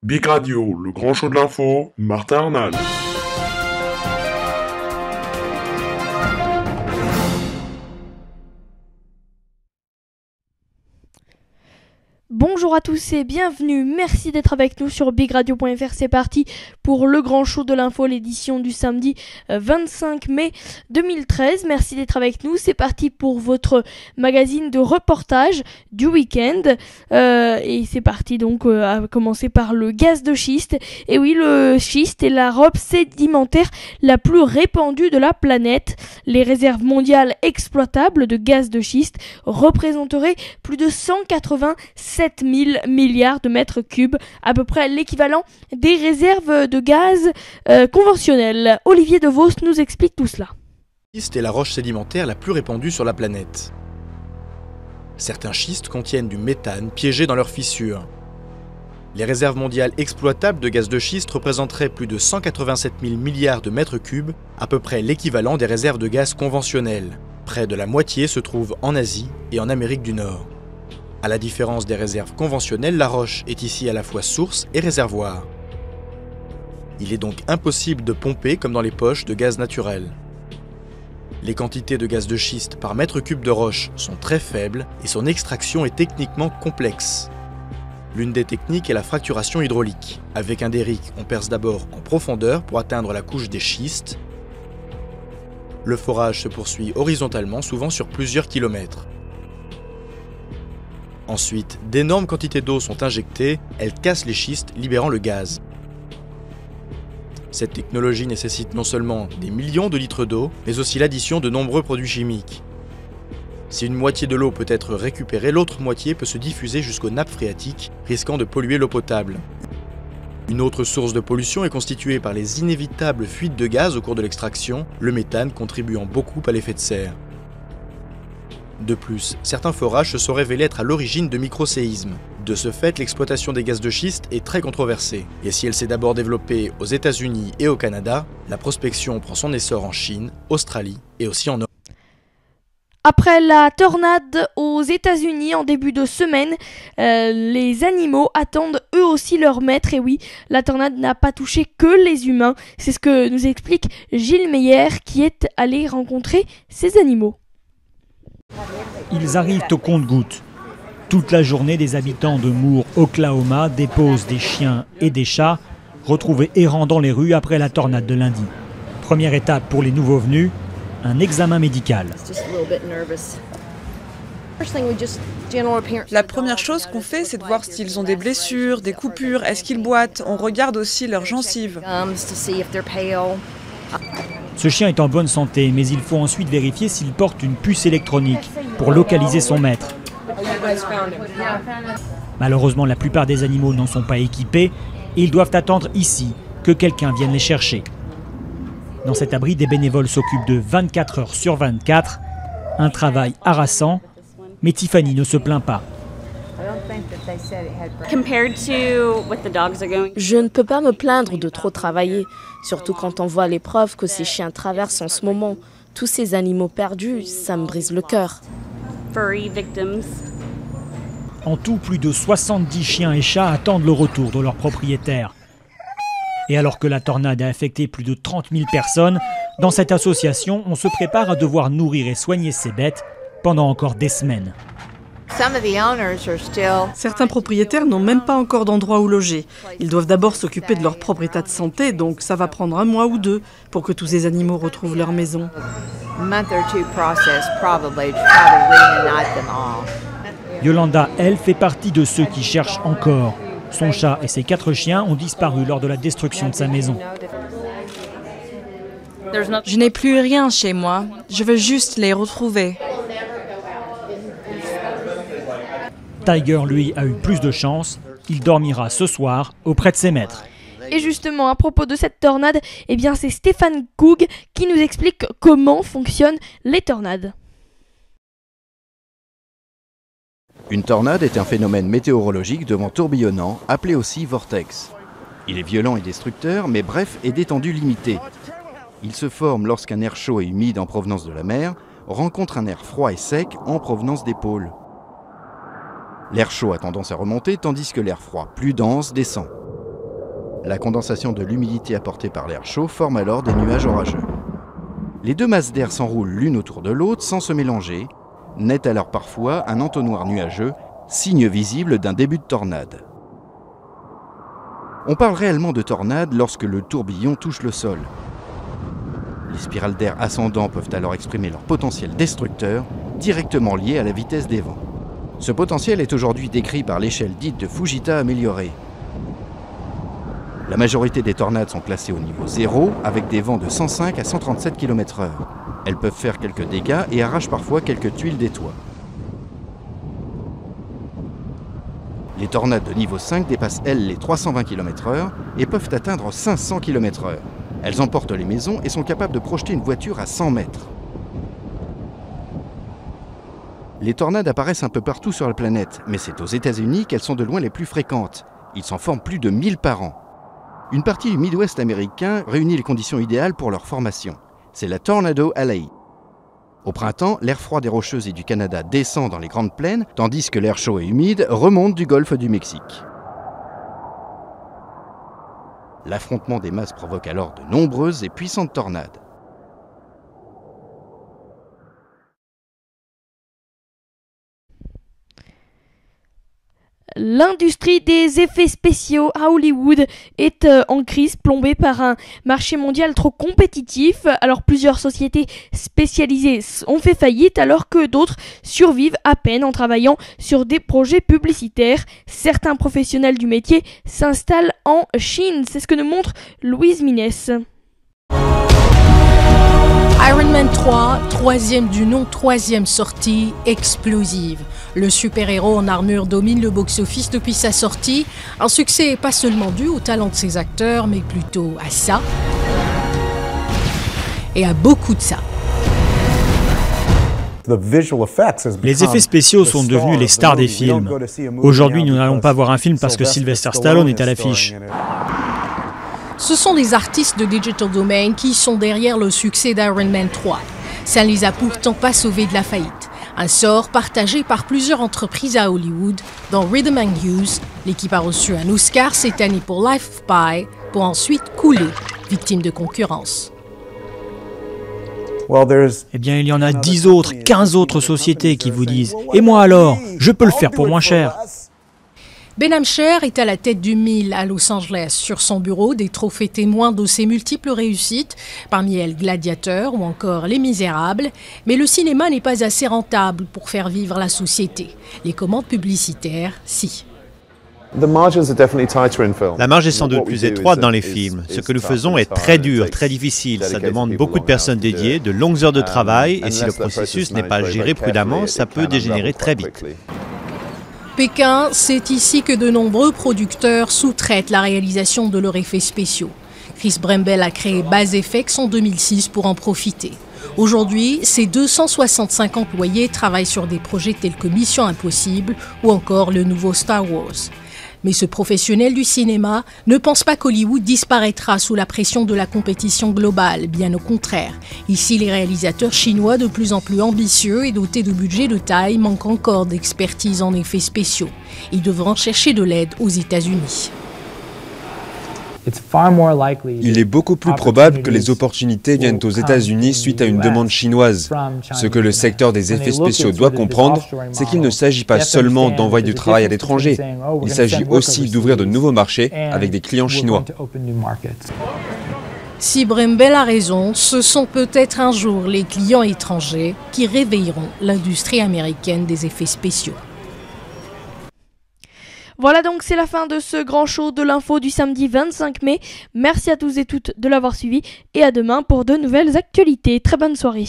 Big Radio, le grand show de l'info, Martin Arnal. Bonjour à tous et bienvenue, merci d'être avec nous sur bigradio.fr, c'est parti pour le grand show de l'info, l'édition du samedi 25 mai 2013, merci d'être avec nous, c'est parti pour votre magazine de reportage du week-end, et c'est parti donc à commencer par le gaz de schiste, et oui le schiste est la roche sédimentaire la plus répandue de la planète, les réserves mondiales exploitables de gaz de schiste représenteraient plus de 187 000 milliards de mètres cubes, à peu près l'équivalent des réserves de gaz conventionnelles. Olivier Devos nous explique tout cela. Le schiste est la roche sédimentaire la plus répandue sur la planète. Certains schistes contiennent du méthane piégé dans leurs fissures. Les réserves mondiales exploitables de gaz de schiste représenteraient plus de 187 000 milliards de mètres cubes, à peu près l'équivalent des réserves de gaz conventionnelles. Près de la moitié se trouve en Asie et en Amérique du Nord. À la différence des réserves conventionnelles, la roche est ici à la fois source et réservoir. Il est donc impossible de pomper comme dans les poches de gaz naturel. Les quantités de gaz de schiste par mètre cube de roche sont très faibles et son extraction est techniquement complexe. L'une des techniques est la fracturation hydraulique. Avec un derrick, on perce d'abord en profondeur pour atteindre la couche des schistes. Le forage se poursuit horizontalement, souvent sur plusieurs kilomètres. Ensuite, d'énormes quantités d'eau sont injectées, elles cassent les schistes, libérant le gaz. Cette technologie nécessite non seulement des millions de litres d'eau, mais aussi l'addition de nombreux produits chimiques. Si une moitié de l'eau peut être récupérée, l'autre moitié peut se diffuser jusqu'aux nappes phréatiques, risquant de polluer l'eau potable. Une autre source de pollution est constituée par les inévitables fuites de gaz au cours de l'extraction, le méthane contribuant beaucoup à l'effet de serre. De plus, certains forages se sont révélés être à l'origine de microséismes. De ce fait, l'exploitation des gaz de schiste est très controversée. Et si elle s'est d'abord développée aux États-Unis et au Canada, la prospection prend son essor en Chine, Australie et aussi en Europe. Après la tornade aux États-Unis en début de semaine, les animaux attendent eux aussi leur maître. Et oui, la tornade n'a pas touché que les humains. C'est ce que nous explique Gilles Meyer qui est allé rencontrer ces animaux. Ils arrivent au compte-gouttes. Toute la journée, des habitants de Moore, Oklahoma, déposent des chiens et des chats retrouvés errants dans les rues après la tornade de lundi. Première étape pour les nouveaux venus, un examen médical. La première chose qu'on fait, c'est de voir s'ils ont des blessures, des coupures, est-ce qu'ils boitent. On regarde aussi leurs gencives. Ce chien est en bonne santé, mais il faut ensuite vérifier s'il porte une puce électronique pour localiser son maître. Malheureusement, la plupart des animaux n'en sont pas équipés et ils doivent attendre ici que quelqu'un vienne les chercher. Dans cet abri, des bénévoles s'occupent de 24 heures sur 24. Un travail harassant, mais Tiffany ne se plaint pas. Je ne peux pas me plaindre de trop travailler, surtout quand on voit l'épreuve que ces chiens traversent en ce moment. Tous ces animaux perdus, ça me brise le cœur. En tout, plus de 70 chiens et chats attendent le retour de leurs propriétaires. Et alors que la tornade a affecté plus de 30 000 personnes, dans cette association, on se prépare à devoir nourrir et soigner ces bêtes pendant encore des semaines. Certains propriétaires n'ont même pas encore d'endroit où loger. Ils doivent d'abord s'occuper de leur propre état de santé, donc ça va prendre 1 mois ou 2 pour que tous ces animaux retrouvent leur maison. Yolanda, elle, fait partie de ceux qui cherchent encore. Son chat et ses 4 chiens ont disparu lors de la destruction de sa maison. Je n'ai plus rien chez moi. Je veux juste les retrouver. Tiger, lui, a eu plus de chance. Il dormira ce soir auprès de ses maîtres. Et justement, à propos de cette tornade, eh bien c'est Stéphane Coug qui nous explique comment fonctionnent les tornades. Une tornade est un phénomène météorologique de vent tourbillonnant, appelé aussi vortex. Il est violent et destructeur, mais bref est d'étendue limitée. Il se forme lorsqu'un air chaud et humide en provenance de la mer rencontre un air froid et sec en provenance des pôles. L'air chaud a tendance à remonter tandis que l'air froid, plus dense, descend. La condensation de l'humidité apportée par l'air chaud forme alors des nuages orageux. Les deux masses d'air s'enroulent l'une autour de l'autre sans se mélanger, naît alors parfois un entonnoir nuageux, signe visible d'un début de tornade. On parle réellement de tornade lorsque le tourbillon touche le sol. Les spirales d'air ascendants peuvent alors exprimer leur potentiel destructeur, directement lié à la vitesse des vents. Ce potentiel est aujourd'hui décrit par l'échelle dite de Fujita améliorée. La majorité des tornades sont classées au niveau 0, avec des vents de 105 à 137 km/h. Elles peuvent faire quelques dégâts et arrachent parfois quelques tuiles des toits. Les tornades de niveau 5 dépassent, elles, les 320 km/h et peuvent atteindre 500 km/h. Elles emportent les maisons et sont capables de projeter une voiture à 100 mètres. Les tornades apparaissent un peu partout sur la planète, mais c'est aux États-Unis qu'elles sont de loin les plus fréquentes. Il s'en forme plus de 1000 par an. Une partie du Midwest américain réunit les conditions idéales pour leur formation. C'est la Tornado Alley. Au printemps, l'air froid des Rocheuses et du Canada descend dans les grandes plaines, tandis que l'air chaud et humide remonte du golfe du Mexique. L'affrontement des masses provoque alors de nombreuses et puissantes tornades. L'industrie des effets spéciaux à Hollywood est en crise, plombée par un marché mondial trop compétitif. Alors plusieurs sociétés spécialisées ont fait faillite alors que d'autres survivent à peine en travaillant sur des projets publicitaires. Certains professionnels du métier s'installent en Chine. C'est ce que nous montre Louise Minès. Iron Man 3, troisième du nom, troisième sortie, explosive. Le super-héros en armure domine le box-office depuis sa sortie. Un succès pas seulement dû au talent de ses acteurs, mais plutôt à ça. Et à beaucoup de ça. Les effets spéciaux sont devenus les stars des films. Aujourd'hui, nous n'allons pas voir un film parce que Sylvester Stallone est à l'affiche. Ce sont des artistes de Digital Domain qui sont derrière le succès d'Iron Man 3. Ça ne les a pourtant pas sauvés de la faillite. Un sort partagé par plusieurs entreprises à Hollywood. Dans Rhythm and Hughes, l'équipe a reçu un Oscar cette année pour Life of Pi, pour ensuite couler, victime de concurrence. Eh bien, il y en a 10 autres, 15 autres sociétés qui vous disent « Et moi alors, je peux le faire pour moins cher ». Ben Hampshire est à la tête du Mill à Los Angeles. Sur son bureau, des trophées témoins de ses multiples réussites, parmi elles Gladiateur ou encore Les Misérables. Mais le cinéma n'est pas assez rentable pour faire vivre la société. Les commandes publicitaires, si. La marge est sans doute plus étroite dans les films. Ce que nous faisons est très dur, très difficile. Ça demande beaucoup de personnes dédiées, de longues heures de travail, et si le processus n'est pas géré prudemment, ça peut dégénérer très vite. Pékin, c'est ici que de nombreux producteurs sous-traitent la réalisation de leurs effets spéciaux. Chris Bremble a créé Base FX en 2006 pour en profiter. Aujourd'hui, ses 265 employés travaillent sur des projets tels que Mission Impossible ou encore le nouveau Star Wars. Mais ce professionnel du cinéma ne pense pas qu'Hollywood disparaîtra sous la pression de la compétition globale, bien au contraire. Ici, les réalisateurs chinois de plus en plus ambitieux et dotés de budgets de taille manquent encore d'expertise en effets spéciaux. Ils devront chercher de l'aide aux États-Unis. Il est beaucoup plus probable que les opportunités viennent aux États-Unis suite à une demande chinoise. Ce que le secteur des effets spéciaux doit comprendre, c'est qu'il ne s'agit pas seulement d'envoyer du travail à l'étranger. Il s'agit aussi d'ouvrir de nouveaux marchés avec des clients chinois. Si Bremble a raison, ce sont peut-être un jour les clients étrangers qui réveilleront l'industrie américaine des effets spéciaux. Voilà donc, c'est la fin de ce grand show de l'info du samedi 25 mai. Merci à tous et toutes de l'avoir suivi et à demain pour de nouvelles actualités. Très bonne soirée.